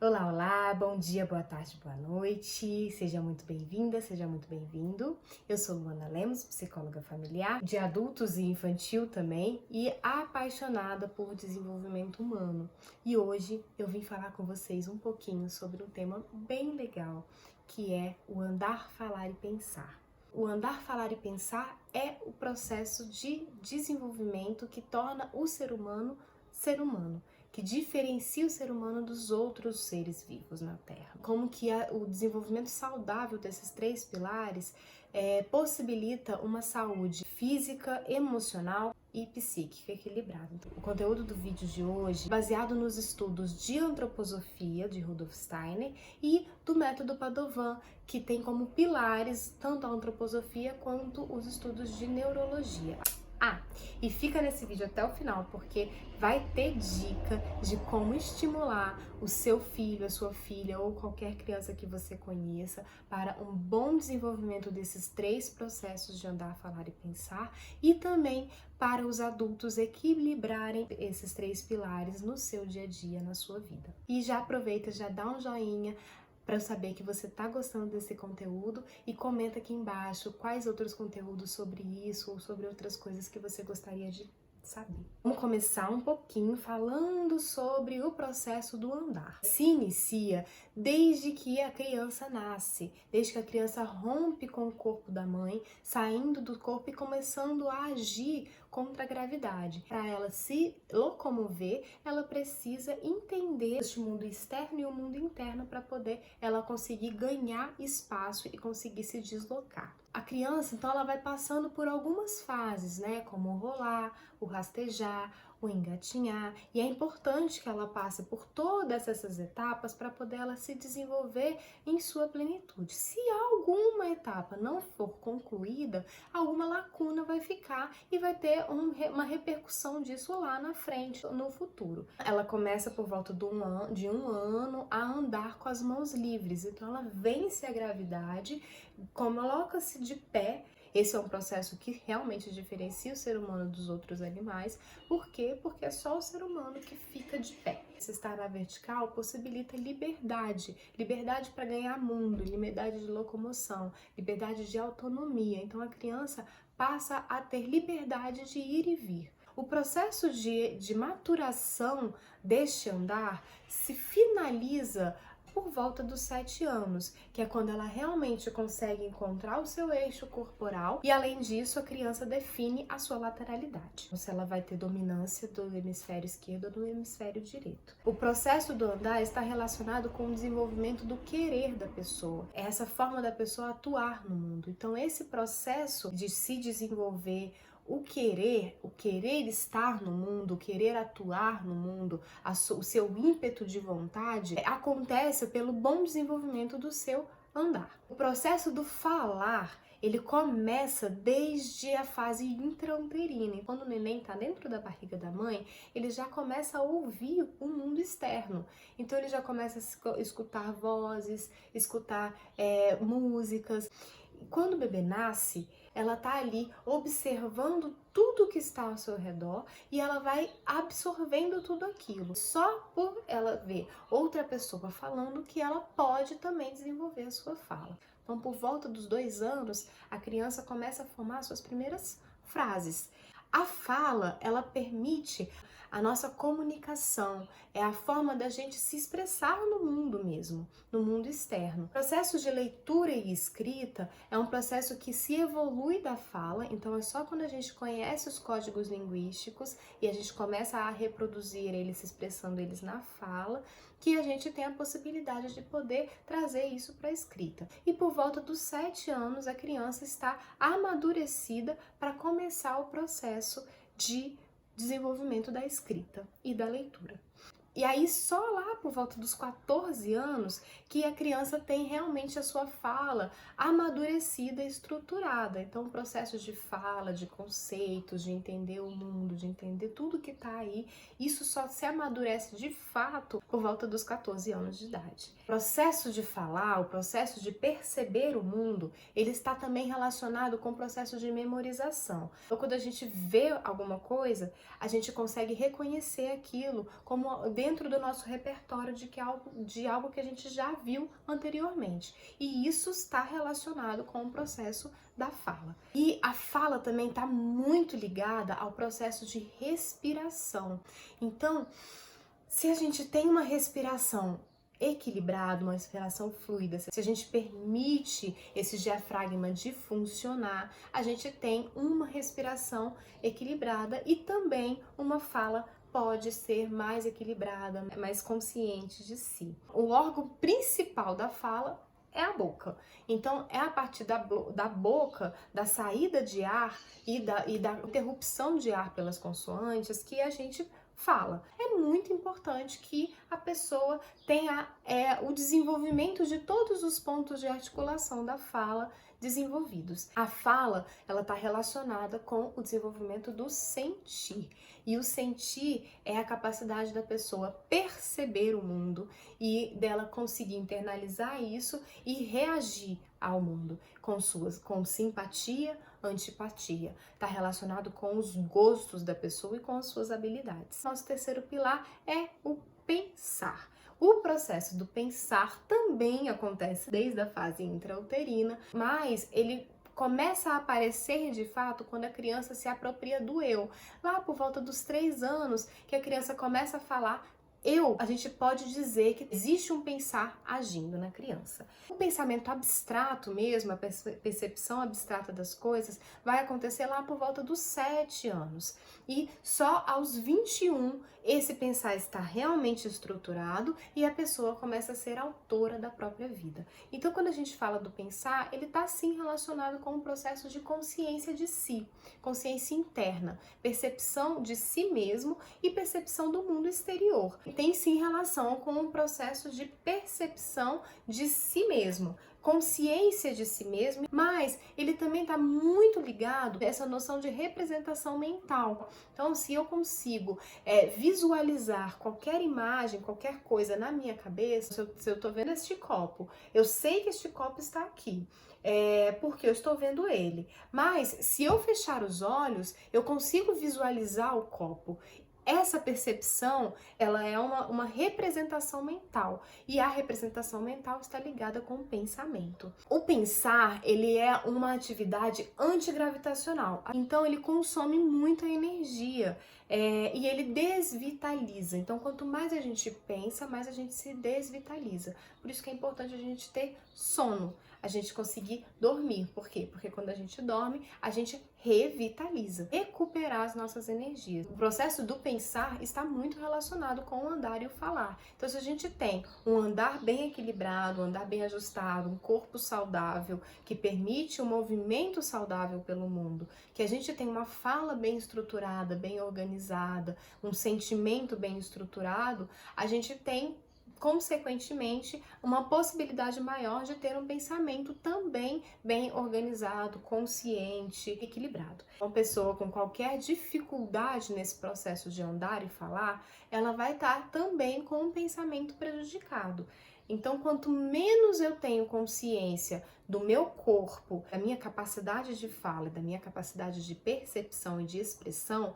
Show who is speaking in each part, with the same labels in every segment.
Speaker 1: Olá, olá, bom dia, boa tarde, boa noite, seja muito bem-vinda, seja muito bem-vindo. Eu sou Luana Lemos, psicóloga familiar, de adultos e infantil também, e apaixonada por desenvolvimento humano. E hoje eu vim falar com vocês um pouquinho sobre um tema bem legal, que é o andar, falar e pensar. O andar, falar e pensar é o processo de desenvolvimento que torna o ser humano, que diferencia o ser humano dos outros seres vivos na Terra. Como que o desenvolvimento saudável desses três pilares possibilita uma saúde física, emocional e psíquica equilibrada. Então, o conteúdo do vídeo de hoje é baseado nos estudos de antroposofia de Rudolf Steiner e do método Padovan, que tem como pilares tanto a antroposofia quanto os estudos de neurologia. E fica nesse vídeo até o final, porque vai ter dica de como estimular o seu filho, a sua filha ou qualquer criança que você conheça para um bom desenvolvimento desses três processos de andar, falar e pensar, e também para os adultos equilibrarem esses três pilares no seu dia a dia, na sua vida. E já aproveita, já dá um joinha para eu saber que você está gostando desse conteúdo e comenta aqui embaixo quais outros conteúdos sobre isso ou sobre outras coisas que você gostaria de saber. Vamos começar um pouquinho falando sobre o processo do andar. Se inicia desde que a criança nasce, desde que a criança rompe com o corpo da mãe, saindo do corpo e começando a agir contra a gravidade. Para ela se locomover, ela precisa entender este mundo externo e o mundo interno para poder ela conseguir ganhar espaço e conseguir se deslocar. A criança, então, ela vai passando por algumas fases, né? Como o rolar, o rastejar, o engatinhar, e é importante que ela passe por todas essas etapas para poder ela se desenvolver em sua plenitude. Se alguma etapa não for concluída, alguma lacuna vai ficar e vai ter uma repercussão disso lá na frente, no futuro. Ela começa por volta de um ano a andar com as mãos livres, então ela vence a gravidade, coloca-se de pé. Esse é um processo que realmente diferencia o ser humano dos outros animais. Por quê? Porque é só o ser humano que fica de pé. Se estar na vertical possibilita liberdade, liberdade para ganhar mundo, liberdade de locomoção, liberdade de autonomia. Então a criança passa a ter liberdade de ir e vir. O processo de maturação deste andar se finaliza por volta dos 7 anos, que é quando ela realmente consegue encontrar o seu eixo corporal e, além disso, a criança define a sua lateralidade. Se ela vai ter dominância do hemisfério esquerdo ou do hemisfério direito. O processo do andar está relacionado com o desenvolvimento do querer da pessoa. É essa forma da pessoa atuar no mundo. Então, esse processo de se desenvolver, o querer estar no mundo, o querer atuar no mundo, o seu ímpeto de vontade, acontece pelo bom desenvolvimento do seu andar. O processo do falar, ele começa desde a fase intrauterina. Quando o neném está dentro da barriga da mãe, ele já começa a ouvir o mundo externo. Então ele já começa a escutar vozes, escutar músicas. Quando o bebê nasce, ela tá ali observando tudo que está ao seu redor e ela vai absorvendo tudo aquilo. Só por ela ver outra pessoa falando que ela pode também desenvolver a sua fala. Então, por volta dos 2 anos, a criança começa a formar suas primeiras frases. A fala, ela permite a nossa comunicação, é a forma da gente se expressar no mundo mesmo, no mundo externo. O processo de leitura e escrita é um processo que se evolui da fala, então é só quando a gente conhece os códigos linguísticos e a gente começa a reproduzir eles, se expressando eles na fala, que a gente tem a possibilidade de poder trazer isso para a escrita. E por volta dos 7 anos, a criança está amadurecida para começar o processo de desenvolvimento da escrita e da leitura. E aí só lá por volta dos 14 anos que a criança tem realmente a sua fala amadurecida e estruturada. Então o processo de fala, de conceitos, de entender o mundo, de entender tudo que está aí, isso só se amadurece de fato por volta dos 14 anos de idade. O processo de falar, o processo de perceber o mundo, ele está também relacionado com o processo de memorização. Então quando a gente vê alguma coisa, a gente consegue reconhecer aquilo como dentro do nosso repertório de algo que a gente já viu anteriormente. E isso está relacionado com o processo da fala. E a fala também está muito ligada ao processo de respiração. Então, se a gente tem uma respiração equilibrada, uma respiração fluida, se a gente permite esse diafragma de funcionar, a gente tem uma respiração equilibrada e também uma fala pode ser mais equilibrada, mais consciente de si. O órgão principal da fala é a boca. Então, é a partir da boca, da saída de ar e da interrupção de ar pelas consoantes que a gente fala. É muito importante que a pessoa tenha o desenvolvimento de todos os pontos de articulação da fala desenvolvidos. A fala, ela está relacionada com o desenvolvimento do sentir. E o sentir é a capacidade da pessoa perceber o mundo e dela conseguir internalizar isso e reagir ao mundo com simpatia, antipatia. Está relacionado com os gostos da pessoa e com as suas habilidades. Nosso terceiro pilar é o pensar. O processo do pensar também acontece desde a fase intrauterina, mas ele começa a aparecer de fato quando a criança se apropria do eu. Lá por volta dos 3 anos, que a criança começa a falar a gente pode dizer que existe um pensar agindo na criança. O pensamento abstrato mesmo, a percepção abstrata das coisas, vai acontecer lá por volta dos 7 anos. E só aos 21 esse pensar está realmente estruturado e a pessoa começa a ser autora da própria vida. Então, quando a gente fala do pensar, ele está sim relacionado com o processo de consciência de si, consciência interna, percepção de si mesmo e percepção do mundo exterior. Tem sim relação com o processo de percepção de si mesmo, consciência de si mesmo, mas ele também está muito ligado a essa noção de representação mental. Então, se eu consigo visualizar qualquer imagem, qualquer coisa na minha cabeça, se eu estou vendo este copo, eu sei que este copo está aqui. Porque eu estou vendo ele. Mas se eu fechar os olhos, eu consigo visualizar o copo. Essa percepção, ela é uma representação mental, e a representação mental está ligada com o pensamento. O pensar, ele é uma atividade antigravitacional, então ele consome muita energia e ele desvitaliza. Então, quanto mais a gente pensa, mais a gente se desvitaliza. Por isso que é importante a gente ter sono, a gente conseguir dormir. Por quê? Porque quando a gente dorme, a gente revitaliza, recuperar as nossas energias. O processo do pensar está muito relacionado com o andar e o falar. Então, se a gente tem um andar bem equilibrado, um andar bem ajustado, um corpo saudável, que permite um movimento saudável pelo mundo, que a gente tem uma fala bem estruturada, bem organizada, um sentimento bem estruturado, a gente tem consequentemente, uma possibilidade maior de ter um pensamento também bem organizado, consciente, equilibrado. Uma pessoa com qualquer dificuldade nesse processo de andar e falar, ela vai estar também com um pensamento prejudicado. Então, quanto menos eu tenho consciência do meu corpo, da minha capacidade de fala, da minha capacidade de percepção e de expressão,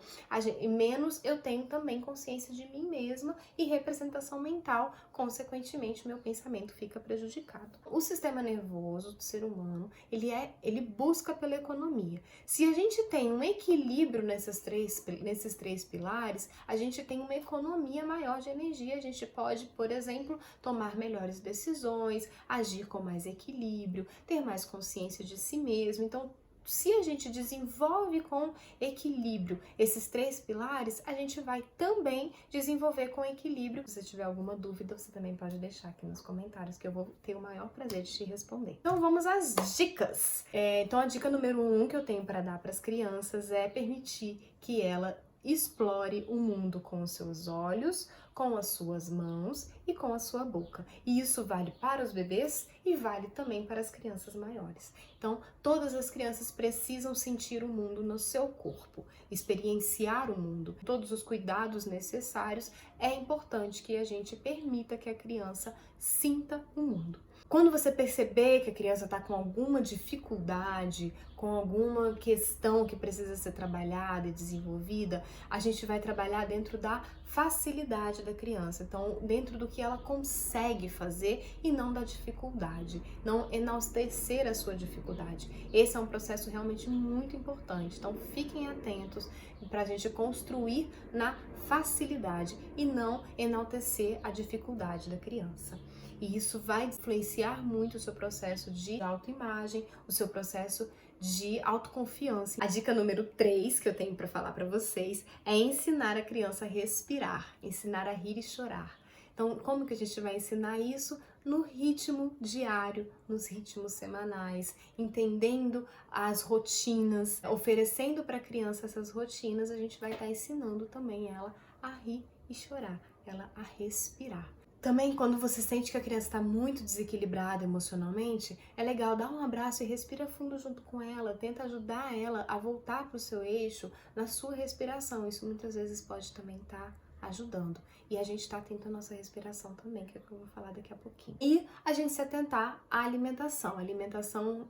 Speaker 1: menos eu tenho também consciência de mim mesma e representação mental, consequentemente, meu pensamento fica prejudicado. O sistema nervoso do ser humano, ele busca pela economia. Se a gente tem um equilíbrio nesses três pilares, a gente tem uma economia maior de energia, a gente pode, por exemplo, tomar melhores decisões, agir com mais equilíbrio, ter mais consciência de si mesmo. Então, se a gente desenvolve com equilíbrio esses 3 pilares, a gente vai também desenvolver com equilíbrio. Se você tiver alguma dúvida, você também pode deixar aqui nos comentários, que eu vou ter o maior prazer de te responder. Então, vamos às dicas. Então, a dica número 1 que eu tenho para dar para as crianças é permitir que ela explore o mundo com os seus olhos, com as suas mãos e com a sua boca. E isso vale para os bebês e vale também para as crianças maiores. Então, todas as crianças precisam sentir o mundo no seu corpo, experienciar o mundo. Todos os cuidados necessários, é importante que a gente permita que a criança sinta o mundo. Quando você perceber que a criança está com alguma dificuldade, com alguma questão que precisa ser trabalhada e desenvolvida, a gente vai trabalhar dentro da facilidade da criança, então dentro do que ela consegue fazer e não da dificuldade, não enaltecer a sua dificuldade. Esse é um processo realmente muito importante, então fiquem atentos para a gente construir na facilidade e não enaltecer a dificuldade da criança. E isso vai influenciar muito o seu processo de autoimagem, o seu processo de autoconfiança. A dica número 3 que eu tenho para falar para vocês é ensinar a criança a respirar, ensinar a rir e chorar. Então, como que a gente vai ensinar isso? No ritmo diário, nos ritmos semanais, entendendo as rotinas, oferecendo para a criança essas rotinas, a gente vai estar ensinando também ela a rir e chorar, ela a respirar. Também, quando você sente que a criança está muito desequilibrada emocionalmente, é legal dar um abraço e respira fundo junto com ela, tenta ajudar ela a voltar para o seu eixo na sua respiração. Isso muitas vezes pode também estar ajudando. E a gente está atento à nossa respiração também, que é o que eu vou falar daqui a pouquinho. E a gente se atentar à alimentação. Alimentação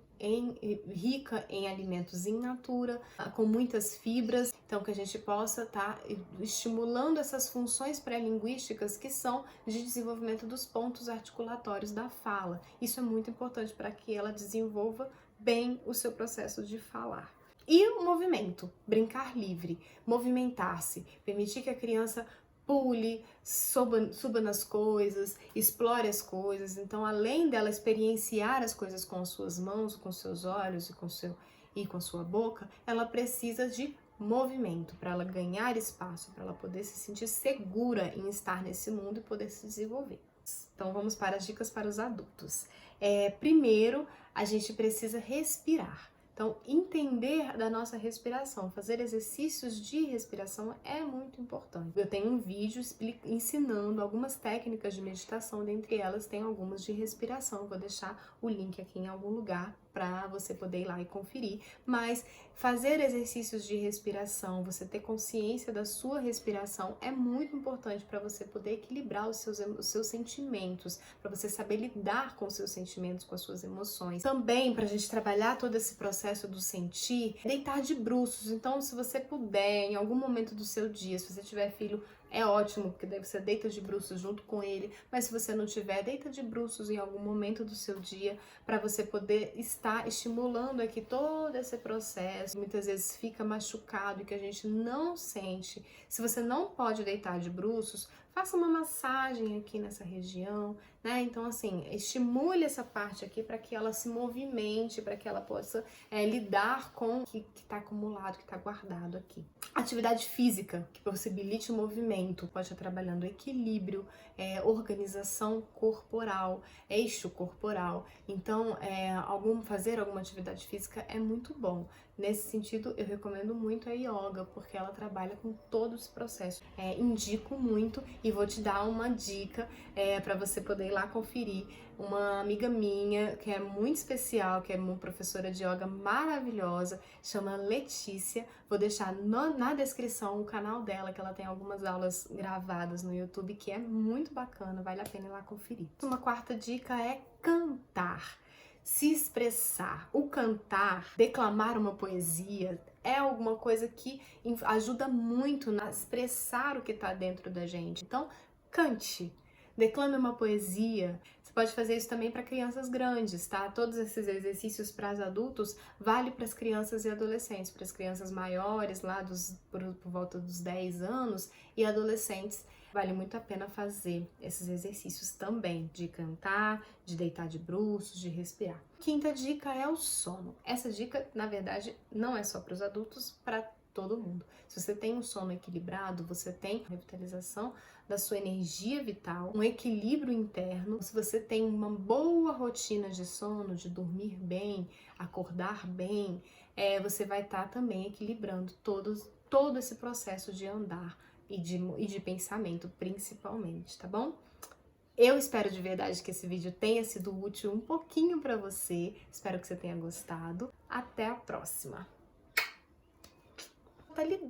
Speaker 1: rica em alimentos in natura, com muitas fibras, então que a gente possa estar estimulando essas funções pré-linguísticas que são de desenvolvimento dos pontos articulatórios da fala. Isso é muito importante para que ela desenvolva bem o seu processo de falar. E o movimento, brincar livre, movimentar-se, permitir que a criança pule, suba nas coisas, explore as coisas. Então, além dela experienciar as coisas com as suas mãos, com seus olhos e com sua boca, ela precisa de movimento para ela ganhar espaço, para ela poder se sentir segura em estar nesse mundo e poder se desenvolver. Então, vamos para as dicas para os adultos. Primeiro, a gente precisa respirar. Então, entender da nossa respiração, fazer exercícios de respiração é muito importante. Eu tenho um vídeo ensinando algumas técnicas de meditação, dentre elas tem algumas de respiração. Vou deixar o link aqui em algum lugar para você poder ir lá e conferir. Mas fazer exercícios de respiração, você ter consciência da sua respiração é muito importante para você poder equilibrar os seus sentimentos, para você saber lidar com os seus sentimentos, com as suas emoções. Também, para a gente trabalhar todo esse processo do sentir, deitar de bruços. Então, se você puder, em algum momento do seu dia, se você tiver filho, é ótimo, porque daí você deita de bruços junto com ele, mas se você não tiver, deita de bruços em algum momento do seu dia, para você poder estar estimulando aqui todo esse processo. Muitas vezes fica machucado e que a gente não sente. Se você não pode deitar de bruços, faça uma massagem aqui nessa região, né? Então, assim, estimule essa parte aqui para que ela se movimente, para que ela possa lidar com o que está acumulado, que está guardado aqui. Atividade física, que possibilite o movimento, pode estar trabalhando equilíbrio, organização corporal, eixo corporal. Então, fazer alguma atividade física é muito bom. Nesse sentido, eu recomendo muito a yoga, porque ela trabalha com todo esse processo. Indico muito e vou te dar uma dica para você poder ir lá conferir. Uma amiga minha, que é muito especial, que é uma professora de yoga maravilhosa, chama Letícia. Vou deixar na descrição o canal dela, que ela tem algumas aulas gravadas no YouTube, que é muito bacana, vale a pena ir lá conferir. Uma quarta dica é cantar. Se expressar. O cantar, declamar uma poesia, é alguma coisa que ajuda muito a expressar o que está dentro da gente. Então, cante, declame uma poesia. Você pode fazer isso também para crianças grandes, tá? Todos esses exercícios para os adultos vale para as crianças e adolescentes, para as crianças maiores, lá por volta dos 10 anos, e adolescentes. Vale muito a pena fazer esses exercícios também, de cantar, de deitar de bruços, de respirar. Quinta dica é o sono. Essa dica, na verdade, não é só para os adultos, para todo mundo. Se você tem um sono equilibrado, você tem revitalização da sua energia vital, um equilíbrio interno. Se você tem uma boa rotina de sono, de dormir bem, acordar bem, você vai estar também equilibrando todo esse processo de andar e de pensamento, principalmente, tá bom? Eu espero de verdade que esse vídeo tenha sido útil um pouquinho para você. Espero que você tenha gostado. Até a próxima. Tá ligado?